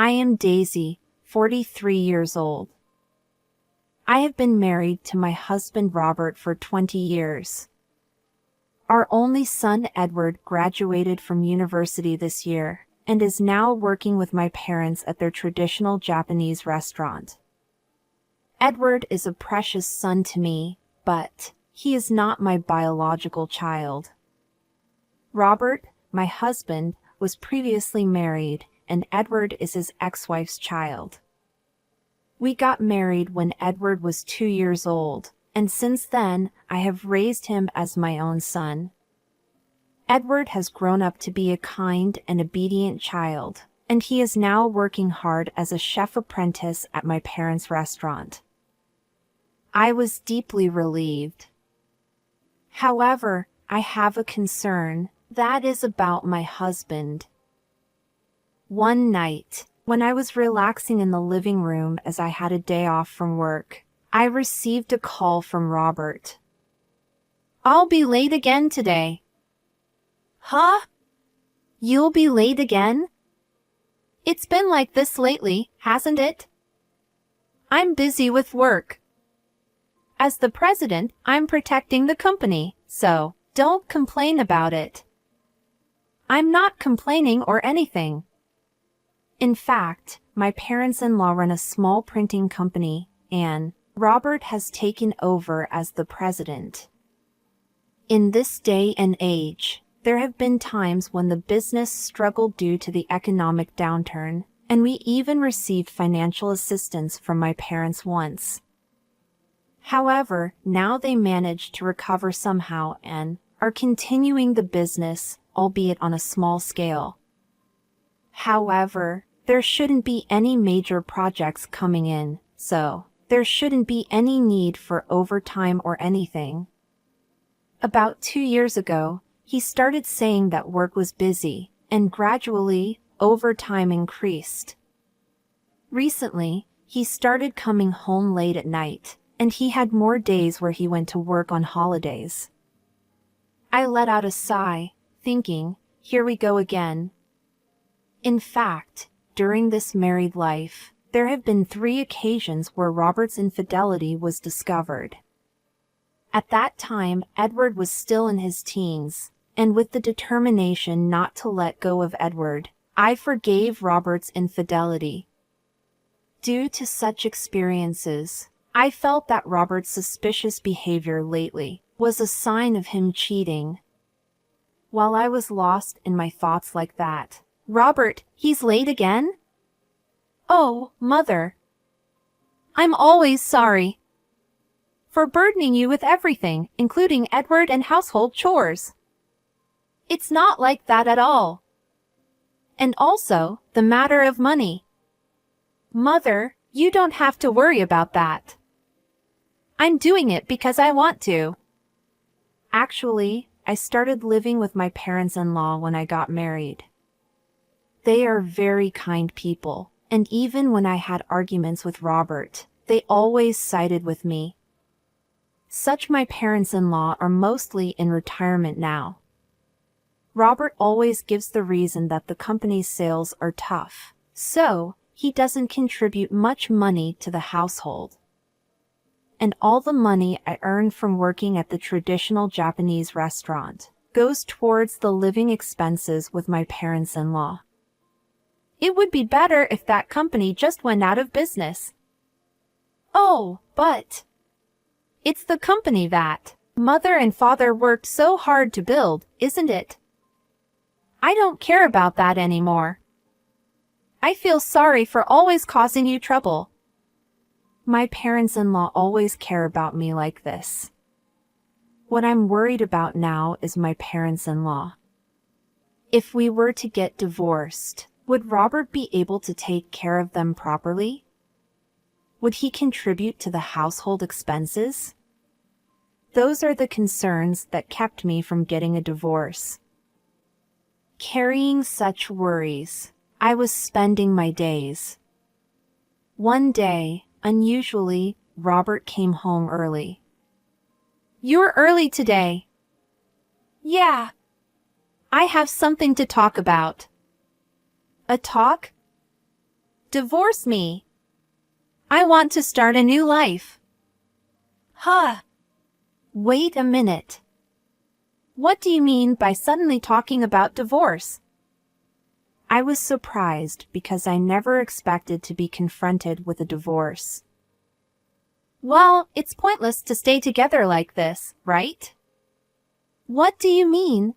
I am Daisy, 43 years old. I have been married to my husband Robert for 20 years. Our only son Edward graduated from university this year and is now working with my parents at their traditional Japanese restaurant. Edward is a precious son to me, but he is not my biological child. Robert, my husband, was previously married, and Edward is his ex-wife's child. We got married when Edward was 2 years old, and since then, I have raised him as my own son. Edward has grown up to be a kind and obedient child, and he is now working hard as a chef apprentice at my parents' restaurant. I was deeply relieved. However, I have a concern that is about my husband. One night, when I was relaxing in the living room as I had a day off from work, I received a call from Robert. "I'll be late again today." "Huh? You'll be late again?" "It's been like this lately, hasn't it?" "I'm busy with work. As the president, I'm protecting the company, so don't complain about it." "I'm not complaining or anything. In fact, my parents-in-law run a small printing company, and Robert has taken over as the president. In this day and age, there have been times when the business struggled due to the economic downturn, and we even received financial assistance from my parents once. However, now they managed to recover somehow and are continuing the business, albeit on a small scale. However, there shouldn't be any major projects coming in, so there shouldn't be any need for overtime or anything. About 2 years ago, he started saying that work was busy, and gradually, overtime increased. Recently, he started coming home late at night, and he had more days where he went to work on holidays. I let out a sigh, thinking, here we go again. In fact, during this married life, there have been 3 occasions where Robert's infidelity was discovered. At that time, Edward was still in his teens, and with the determination not to let go of Edward, I forgave Robert's infidelity. Due to such experiences, I felt that Robert's suspicious behavior lately was a sign of him cheating. While I was lost in my thoughts like that, "Robert, he's late again?" "Oh, Mother. I'm always sorry for burdening you with everything, including Edward and household chores. It's not like that at all. And also, the matter of money. Mother, you don't have to worry about that. I'm doing it because I want to." Actually, I started living with my parents-in-law when I got married. They are very kind people, and even when I had arguments with Robert, they always sided with me. Such my parents-in-law are mostly in retirement now. Robert always gives the reason that the company's sales are tough, so he doesn't contribute much money to the household. And all the money I earn from working at the traditional Japanese restaurant goes towards the living expenses with my parents-in-law. It would be better if that company just went out of business. Oh, but it's the company that Mother and Father worked so hard to build, isn't it? I don't care about that anymore. I feel sorry for always causing you trouble. My parents-in-law always care about me like this. What I'm worried about now is my parents-in-law. If we were to get divorced, would Robert be able to take care of them properly? Would he contribute to the household expenses? Those are the concerns that kept me from getting a divorce. Carrying such worries, I was spending my days. One day, unusually, Robert came home early. "You're early today." "Yeah. I have something to talk about." "A talk?" Divorce me. I want to start a new life. Huh. Wait a minute. What do you mean by suddenly talking about divorce? I was surprised because I never expected to be confronted with a divorce. Well, it's pointless to stay together like this, right? What do you mean?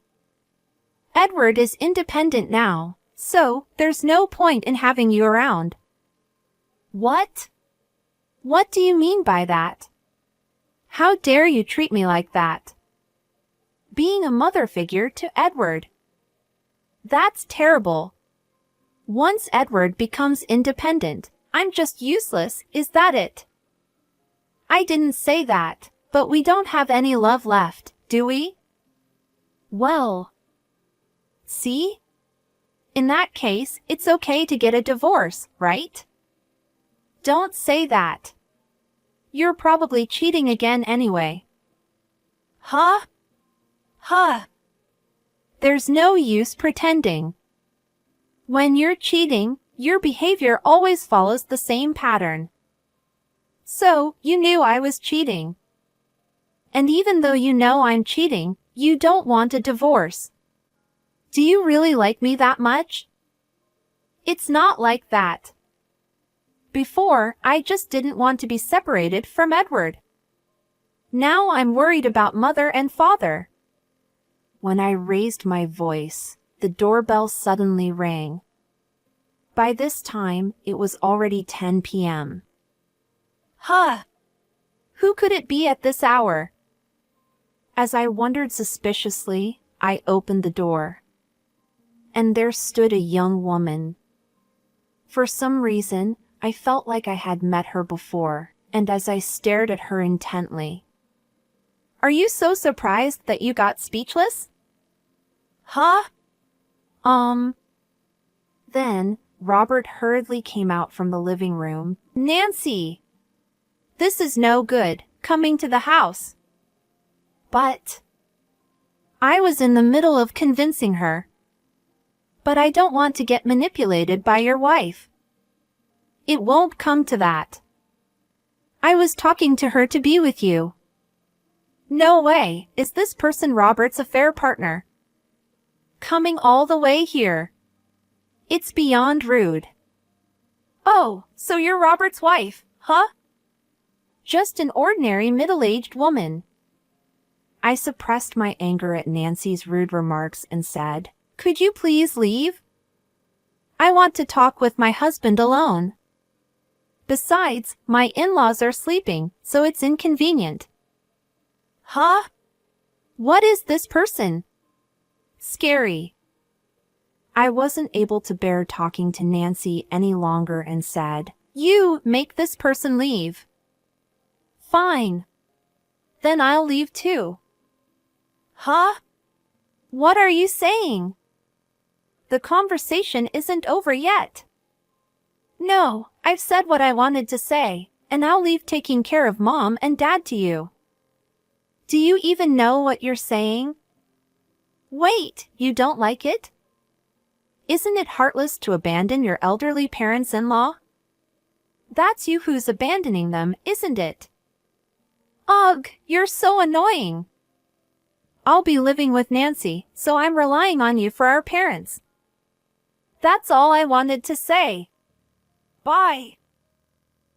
Edward is independent now, so there's no point in having you around. What? What do you mean by that? How dare you treat me like that? Being a mother figure to Edward. That's terrible. Once Edward becomes independent, I'm just useless, is that it? I didn't say that, but we don't have any love left, do we? Well. See? In that case, it's okay to get a divorce, right? Don't say that. You're probably cheating again anyway. Huh? Huh. There's no use pretending. When you're cheating, your behavior always follows the same pattern. So, you knew I was cheating. And even though you know I'm cheating, you don't want a divorce. Do you really like me that much? It's not like that. Before, I just didn't want to be separated from Edward. Now I'm worried about mother and father. When I raised my voice, the doorbell suddenly rang. By this time, it was already 10 p.m. Huh! Who could it be at this hour? As I wondered suspiciously, I opened the door. And there stood a young woman. For some reason, I felt like I had met her before, and as I stared at her intently. Are you so surprised that you got speechless? Huh? Then, Robert hurriedly came out from the living room. Nancy! This is no good, coming to the house. But I was in the middle of convincing her. But I don't want to get manipulated by your wife. It won't come to that. I was talking to her to be with you. No way, is this person Robert's affair partner? Coming all the way here. It's beyond rude. Oh, so you're Robert's wife, huh? Just an ordinary middle-aged woman. I suppressed my anger at Nancy's rude remarks and said, Could you please leave? I want to talk with my husband alone. Besides, my in-laws are sleeping, so it's inconvenient. Huh? What is this person? Scary. I wasn't able to bear talking to Nancy any longer and said, You make this person leave. Fine. Then I'll leave too. Huh? What are you saying? The conversation isn't over yet. No, I've said what I wanted to say, and I'll leave taking care of Mom and Dad to you. Do you even know what you're saying? Wait, you don't like it? Isn't it heartless to abandon your elderly parents-in-law? That's you who's abandoning them, isn't it? Ugh, you're so annoying. I'll be living with Nancy, so I'm relying on you for our parents. That's all I wanted to say. Bye.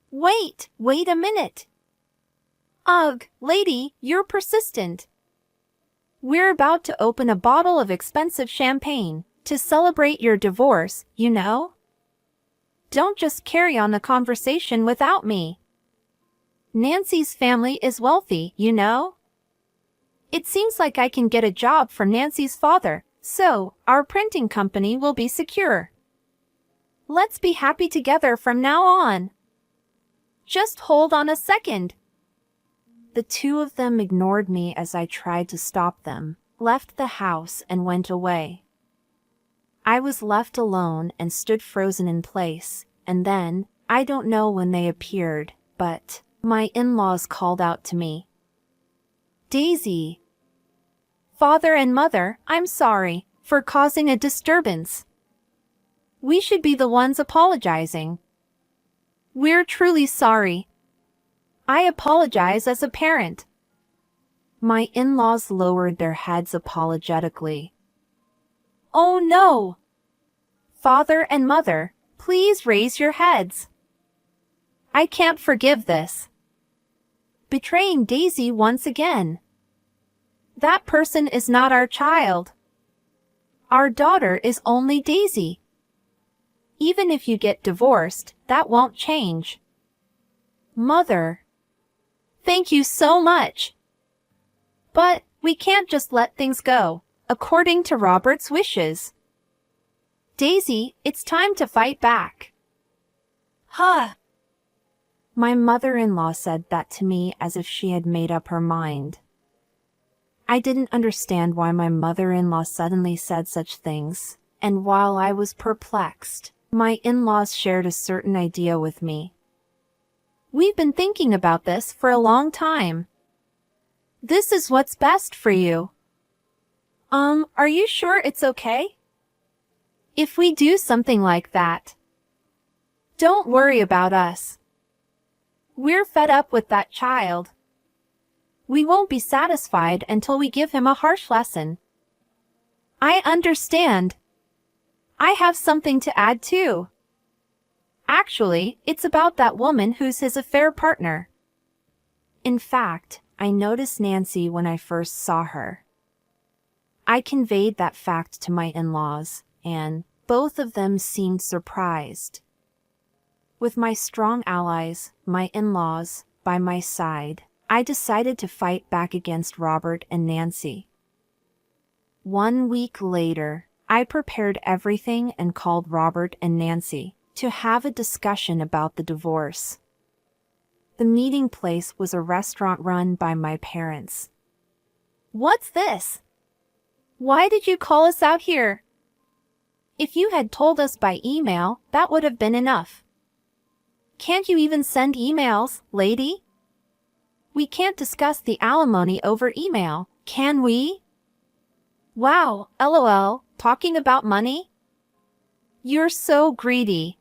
Wait a minute. Ugh, lady, you're persistent. We're about to open a bottle of expensive champagne to celebrate your divorce, you know? Don't just carry on the conversation without me. Nancy's family is wealthy, you know? It seems like I can get a job from Nancy's father, so our printing company will be secure. Let's be happy together from now on. Just hold on a second. The two of them ignored me as I tried to stop them, left the house, and went away. I was left alone and stood frozen in place, and then, I don't know when they appeared, but my in-laws called out to me. Daisy. Father and Mother, I'm sorry for causing a disturbance. We should be the ones apologizing. We're truly sorry. I apologize as a parent. My in-laws lowered their heads apologetically. Oh no! Father and mother, please raise your heads. I can't forgive this. Betraying Daisy once again. That person is not our child. Our daughter is only Daisy. Even if you get divorced, that won't change. Mother. Thank you so much. But we can't just let things go, according to Robert's wishes. Daisy, it's time to fight back. Huh. My mother-in-law said that to me as if she had made up her mind. I didn't understand why my mother-in-law suddenly said such things, and while I was perplexed, my in-laws shared a certain idea with me. We've been thinking about this for a long time. This is what's best for you. Are you sure it's okay? If we do something like that, don't worry about us. We're fed up with that child. We won't be satisfied until we give him a harsh lesson. I understand. I have something to add too. Actually, it's about that woman who's his affair partner. In fact, I noticed Nancy when I first saw her. I conveyed that fact to my in-laws, and both of them seemed surprised. With my strong allies, my in-laws, by my side, I decided to fight back against Robert and Nancy. 1 week later, I prepared everything and called Robert and Nancy to have a discussion about the divorce. The meeting place was a restaurant run by my parents. What's this? Why did you call us out here? If you had told us by email, that would have been enough. Can't you even send emails, lady? We can't discuss the alimony over email, can we? Wow, LOL, talking about money? You're so greedy.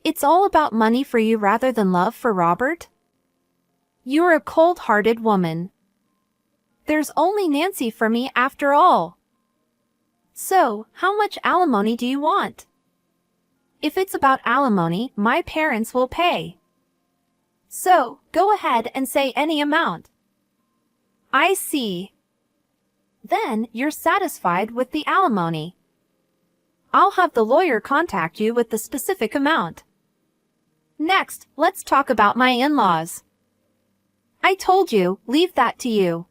It's all about money for you rather than love for Robert? You're a cold-hearted woman. There's only Nancy for me after all. So, how much alimony do you want? If it's about alimony, my parents will pay. So, go ahead and say any amount. I see. Then you're satisfied with the alimony. I'll have the lawyer contact you with the specific amount. Next, let's talk about my in-laws. I told you, leave that to you.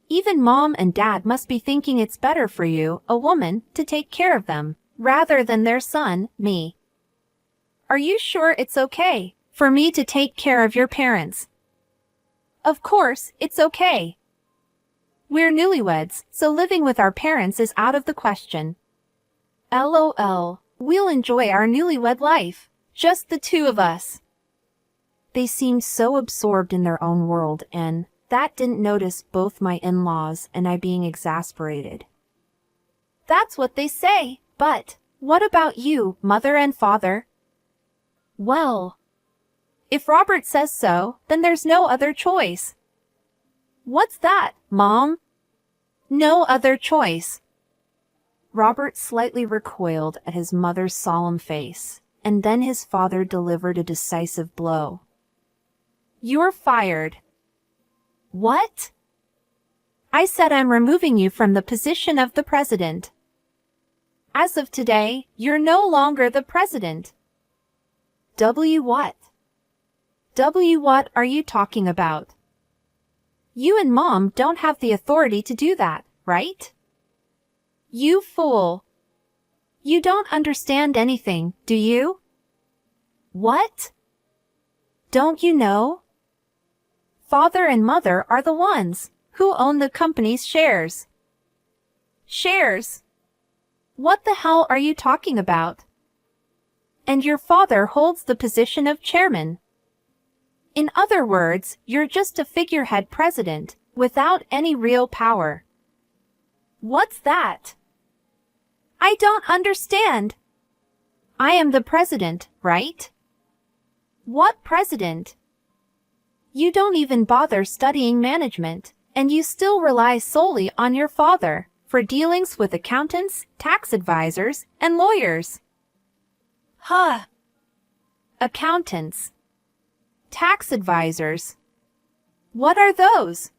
Even mom and dad must be thinking it's better for you, a woman, to take care of them, rather than their son, me. Are you sure it's okay for me to take care of your parents? Of course, it's okay. We're newlyweds, so living with our parents is out of the question. LOL, we'll enjoy our newlywed life, just the two of us. They seemed so absorbed in their own world and that didn't notice both my in-laws and I being exasperated. That's what they say, but what about you, mother and father? Well, if Robert says so, then there's no other choice. What's that, Mom? No other choice. Robert slightly recoiled at his mother's solemn face, and then his father delivered a decisive blow. You're fired. What? I said I'm removing you from the position of the president. As of today, you're no longer the president. What? What are you talking about? You and Mom don't have the authority to do that, right? You fool. You don't understand anything, do you? What? Don't you know? Father and Mother are the ones who own the company's shares. Shares? What the hell are you talking about? And your father holds the position of chairman. In other words, you're just a figurehead president without any real power. What's that? I don't understand. I am the president, right? What president? You don't even bother studying management, and you still rely solely on your father for dealings with accountants, tax advisors, and lawyers. Huh. Accountants. Tax advisors. What are those?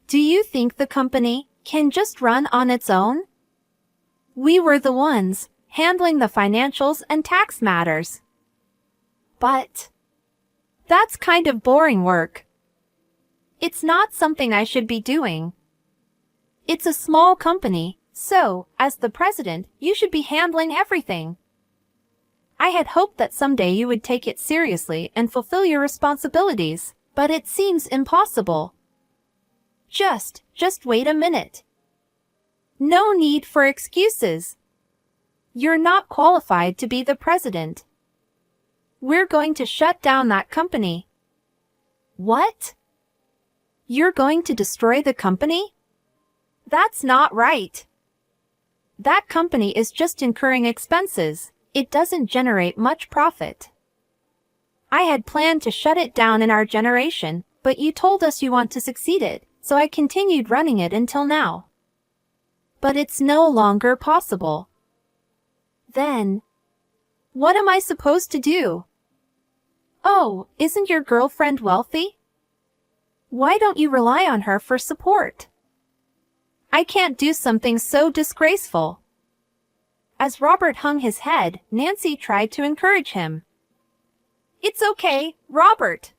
Do you think the company can just run on its own? We were the ones handling the financials and tax matters. But that's kind of boring work. It's not something I should be doing. It's a small company, so, as the president, you should be handling everything. I had hoped that someday you would take it seriously and fulfill your responsibilities, but it seems impossible. Just wait a minute. No need for excuses. You're not qualified to be the president. We're going to shut down that company. What? You're going to destroy the company? That's not right. That company is just incurring expenses. It doesn't generate much profit. I had planned to shut it down in our generation, but you told us you want to succeed it, so I continued running it until now. But it's no longer possible. Then, what am I supposed to do? Oh, isn't your girlfriend wealthy? Why don't you rely on her for support? I can't do something so disgraceful. As Robert hung his head, Nancy tried to encourage him. It's okay, Robert.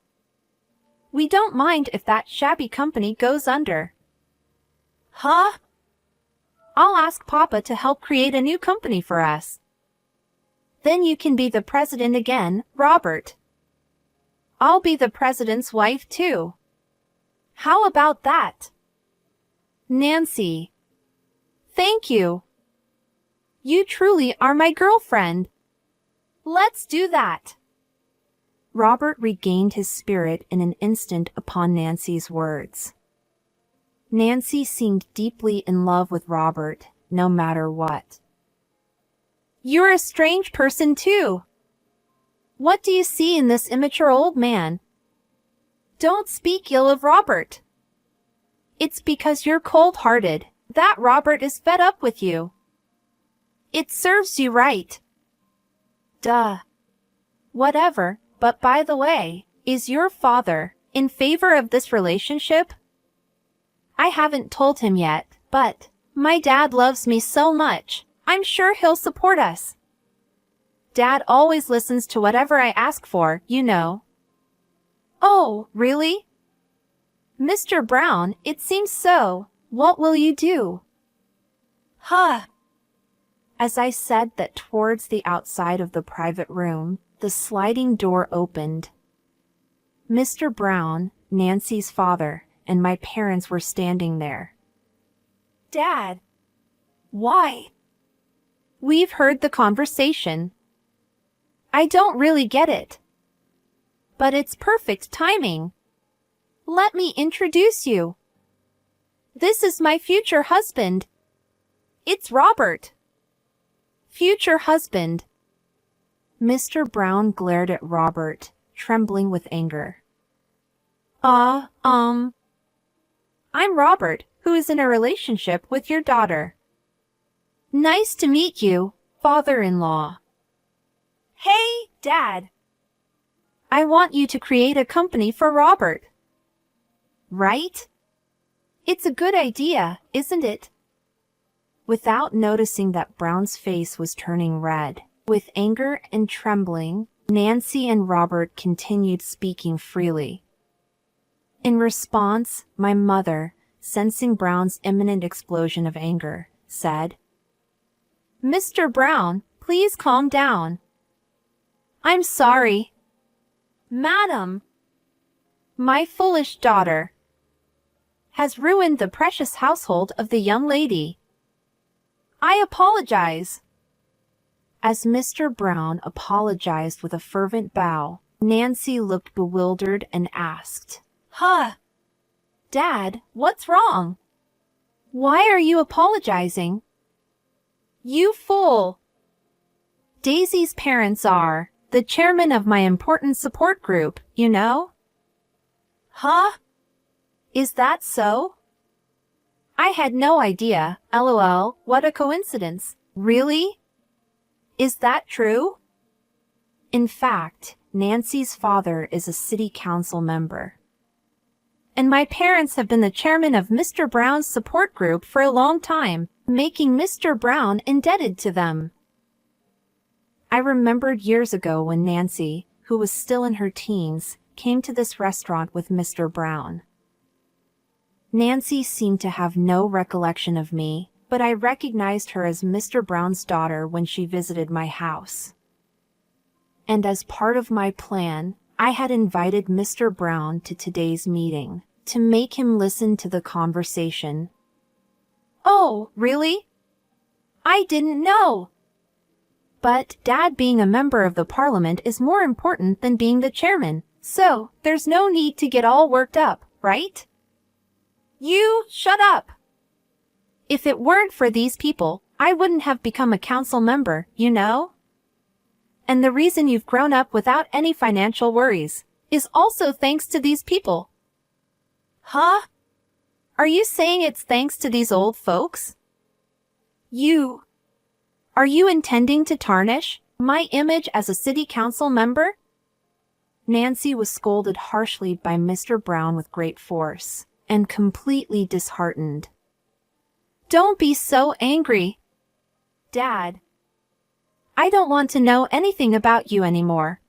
We don't mind if that shabby company goes under. Huh? I'll ask Papa to help create a new company for us. Then you can be the president again, Robert. I'll be the president's wife too. How about that? Nancy. Thank you. You truly are my girlfriend. Let's do that. Robert regained his spirit in an instant upon Nancy's words. Nancy seemed deeply in love with Robert, no matter what. You're a strange person too. What do you see in this immature old man? Don't speak ill of Robert. It's because you're cold-hearted that Robert is fed up with you. It serves you right. Duh. Whatever, but by the way, is your father in favor of this relationship? I haven't told him yet, but my dad loves me so much, I'm sure he'll support us. Dad always listens to whatever I ask for, you know. Oh, really? Mr. Brown, it seems so. What will you do? Huh. As I said that towards the outside of the private room, the sliding door opened. Mr. Brown, Nancy's father, and my parents were standing there. Dad. Why? We've heard the conversation. I don't really get it. But it's perfect timing. Let me introduce you. This is my future husband. It's Robert. Future husband. Mr. Brown glared at Robert, trembling with anger. I'm Robert, who is in a relationship with your daughter. Nice to meet you, father-in-law. Hey, Dad. I want you to create a company for Robert. Right? It's a good idea, isn't it? Without noticing that Brown's face was turning red, with anger and trembling, Nancy and Robert continued speaking freely. In response, my mother, sensing Brown's imminent explosion of anger, said, Mr. Brown, please calm down. I'm sorry. Madam, my foolish daughter has ruined the precious household of the young lady. I apologize. As Mr. Brown apologized with a fervent bow, Nancy looked bewildered and asked, Huh? Dad, what's wrong? Why are you apologizing? You fool! Daisy's parents are the chairman of my important support group, you know? Huh? Is that so? I had no idea, lol, what a coincidence. Really? Is that true? In fact, Nancy's father is a city council member. And my parents have been the chairman of Mr. Brown's support group for a long time, making Mr. Brown indebted to them. I remembered years ago when Nancy, who was still in her teens, came to this restaurant with Mr. Brown. Nancy seemed to have no recollection of me, but I recognized her as Mr. Brown's daughter when she visited my house. And as part of my plan, I had invited Mr. Brown to today's meeting to make him listen to the conversation. Oh, really? I didn't know. But Dad being a member of the parliament is more important than being the chairman, so there's no need to get all worked up, right? You shut up. If it weren't for these people, I wouldn't have become a council member, you know? And the reason you've grown up without any financial worries is also thanks to these people. Huh? Are you saying it's thanks to these old folks? Are you intending to tarnish my image as a city council member? Nancy was scolded harshly by Mr. Brown with great force and completely disheartened. Don't be so angry. Dad, I don't want to know anything about you anymore.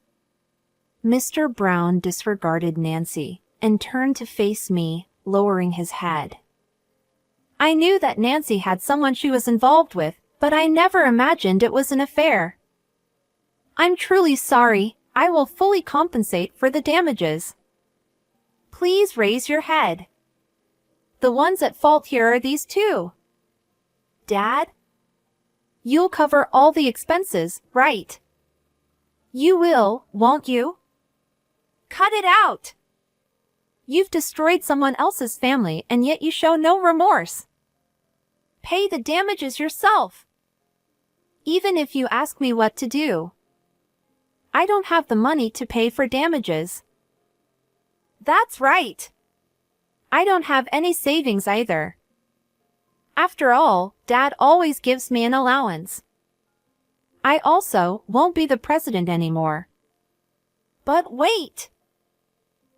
Mr. Brown disregarded Nancy and turned to face me, lowering his head. I knew that Nancy had someone she was involved with, but I never imagined it was an affair. I'm truly sorry. I will fully compensate for the damages. Please raise your head. The ones at fault here are these two. Dad? You'll cover all the expenses, right? You will, won't you? Cut it out! You've destroyed someone else's family and yet you show no remorse. Pay the damages yourself. Even if you ask me what to do. I don't have the money to pay for damages. That's right. I don't have any savings either. After all, Dad always gives me an allowance. I also won't be the president anymore. But wait!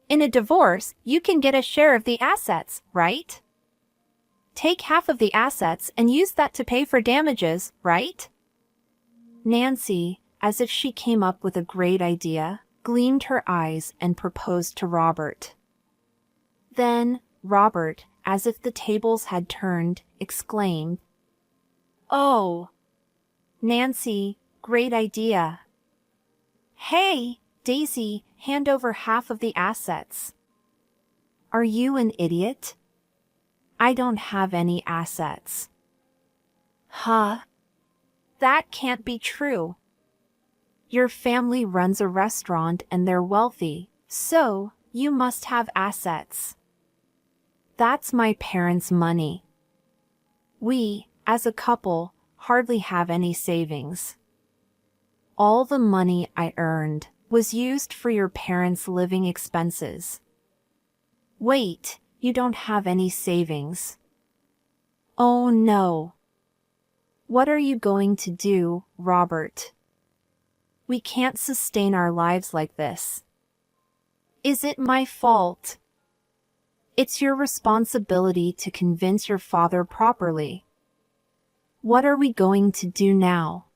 In a divorce, you can get a share of the assets, right? Take half of the assets and use that to pay for damages, right? Nancy, as if she came up with a great idea, gleamed her eyes and proposed to Robert. Then Robert, as if the tables had turned, exclaimed, "Oh, Nancy, great idea. Hey, Daisy, hand over half of the assets." Are you an idiot? I don't have any assets. Huh? That can't be true. Your family runs a restaurant and they're wealthy, so you must have assets. That's my parents' money. We, as a couple, hardly have any savings. All the money I earned was used for your parents' living expenses. Wait, you don't have any savings. Oh no. What are you going to do, Robert? We can't sustain our lives like this. Is it my fault? It's your responsibility to convince your father properly. What are we going to do now?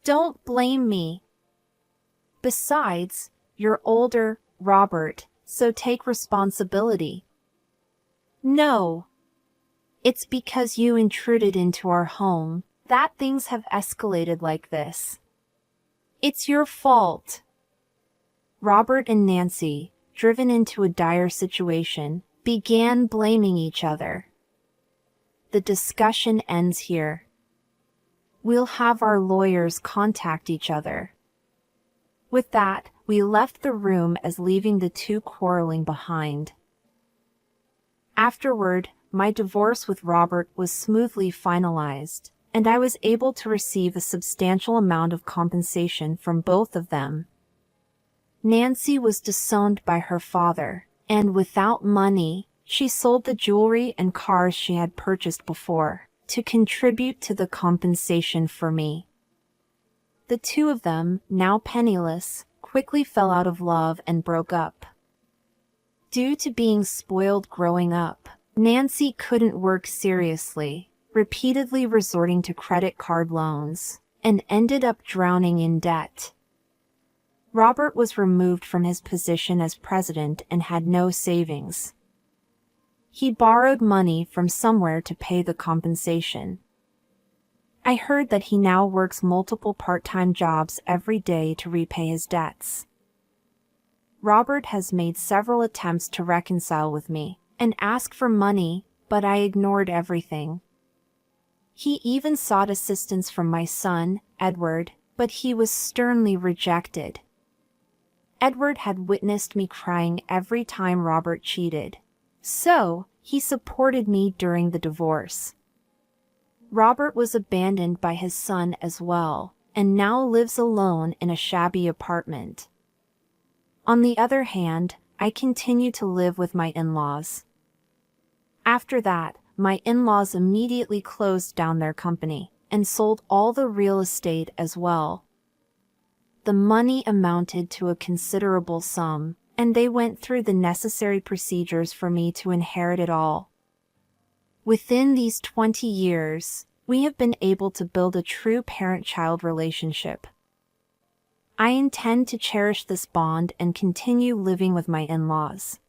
Don't blame me. Besides, you're older, Robert, so take responsibility. No. It's because you intruded into our home that things have escalated like this. It's your fault. Robert and Nancy, driven into a dire situation, began blaming each other. The discussion ends here. We'll have our lawyers contact each other. With that, we left the room as leaving the two quarreling behind. Afterward, my divorce with Robert was smoothly finalized, and I was able to receive a substantial amount of compensation from both of them. Nancy was disowned by her father, and without money, she sold the jewelry and cars she had purchased before to contribute to the compensation for me. The two of them, now penniless, quickly fell out of love and broke up. Due to being spoiled growing up, Nancy couldn't work seriously, repeatedly resorting to credit card loans, and ended up drowning in debt. Robert was removed from his position as president and had no savings. He borrowed money from somewhere to pay the compensation. I heard that he now works multiple part-time jobs every day to repay his debts. Robert has made several attempts to reconcile with me and ask for money, but I ignored everything. He even sought assistance from my son, Edward, but he was sternly rejected. Edward had witnessed me crying every time Robert cheated, so he supported me during the divorce. Robert was abandoned by his son as well, and now lives alone in a shabby apartment. On the other hand, I continue to live with my in-laws. After that, my in-laws immediately closed down their company and sold all the real estate as well. The money amounted to a considerable sum, and they went through the necessary procedures for me to inherit it all. Within these 20 years, we have been able to build a true parent-child relationship. I intend to cherish this bond and continue living with my in-laws.